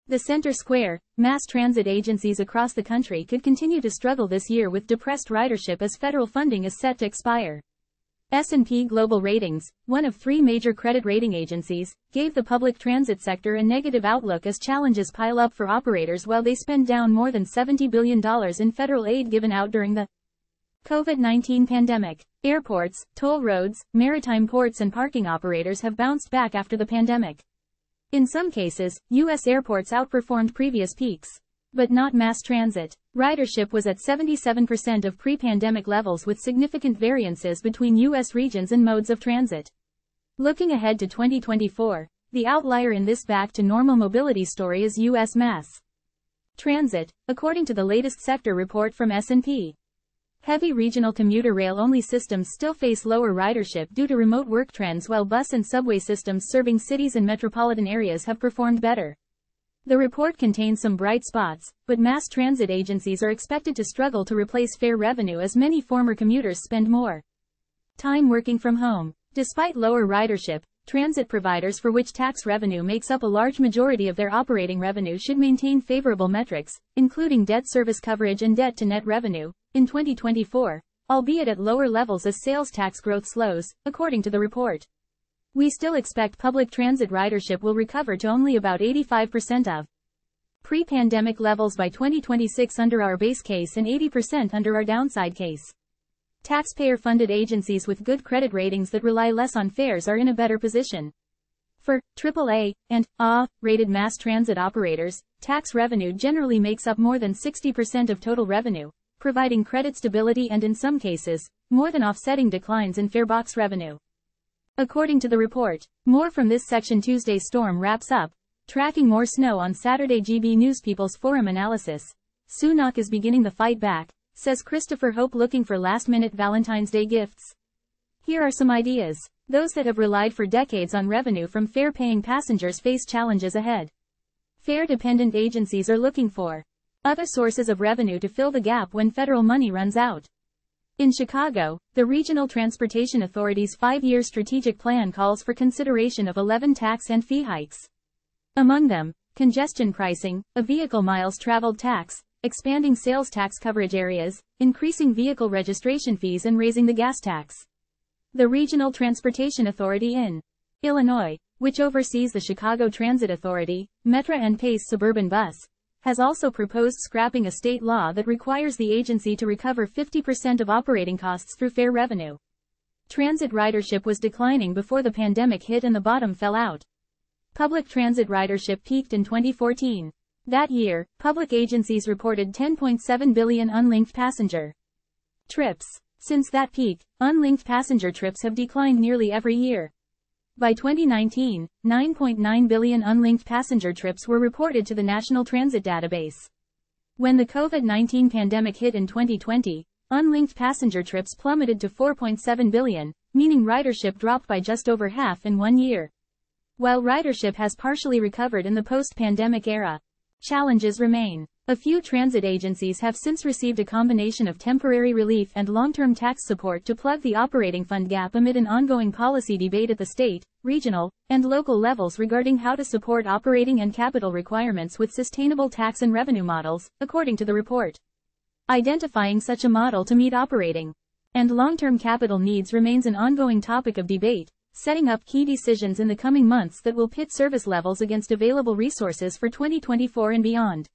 The center square, mass transit agencies across the country could continue to struggle this year with depressed ridership as federal funding is set to expire. S&P Global Ratings, one of three major credit rating agencies, gave the public transit sector a negative outlook as challenges pile up for operators while they spend down more than $70 billion in federal aid given out during the COVID-19 pandemic. Airports, toll roads, maritime ports and parking operators have bounced back after the pandemic. In some cases, U.S. airports outperformed previous peaks. But not mass transit. Ridership was at 77% of pre-pandemic levels with significant variances between U.S. regions and modes of transit. Looking ahead to 2024, the outlier in this back-to-normal mobility story is U.S. mass transit, according to the latest sector report from S&P. Heavy regional commuter rail-only systems still face lower ridership due to remote work trends, while bus and subway systems serving cities and metropolitan areas have performed better. The report contains some bright spots, but mass transit agencies are expected to struggle to replace fare revenue as many former commuters spend more time working from home. Despite lower ridership, transit providers for which tax revenue makes up a large majority of their operating revenue should maintain favorable metrics, including debt service coverage and debt to net revenue, in 2024, albeit at lower levels as sales tax growth slows, according to the report. We still expect public transit ridership will recover to only about 85% of pre-pandemic levels by 2026 under our base case and 80% under our downside case. Taxpayer-funded agencies with good credit ratings that rely less on fares are in a better position. For AAA and A-rated mass transit operators, tax revenue generally makes up more than 60% of total revenue, providing credit stability and in some cases, more than offsetting declines in fare box revenue. According to the report, more from this section. Tuesday's storm wraps up, tracking more snow on Saturday. GB News People's Forum analysis. Sunak is beginning the fight back, says Christopher Hope, looking for last-minute Valentine's Day gifts. Here are some ideas. Those that have relied for decades on revenue from fare-paying passengers face challenges ahead. Fare-dependent agencies are looking for other sources of revenue to fill the gap when federal money runs out. In Chicago, the Regional Transportation Authority's 5-year strategic plan calls for consideration of 11 tax and fee hikes. Among them, congestion pricing, a vehicle miles traveled tax, expanding sales tax coverage areas, increasing vehicle registration fees and raising the gas tax. The Regional Transportation Authority in Illinois, which oversees the Chicago Transit Authority, Metra and Pace Suburban Bus, has also proposed scrapping a state law that requires the agency to recover 50% of operating costs through fare revenue. Transit ridership was declining before the pandemic hit and the bottom fell out. Public transit ridership peaked in 2014. That year, public agencies reported 10.7 billion unlinked passenger trips. Since that peak, unlinked passenger trips have declined nearly every year. By 2019, 9.9 billion unlinked passenger trips were reported to the National Transit Database. When the COVID-19 pandemic hit in 2020, unlinked passenger trips plummeted to 4.7 billion, meaning ridership dropped by just over half in 1 year. While ridership has partially recovered in the post-pandemic era, challenges remain. A few transit agencies have since received a combination of temporary relief and long-term tax support to plug the operating fund gap amid an ongoing policy debate at the state, regional, and local levels regarding how to support operating and capital requirements with sustainable tax and revenue models, according to the report. Identifying such a model to meet operating and long-term capital needs remains an ongoing topic of debate, setting up key decisions in the coming months that will pit service levels against available resources for 2024 and beyond.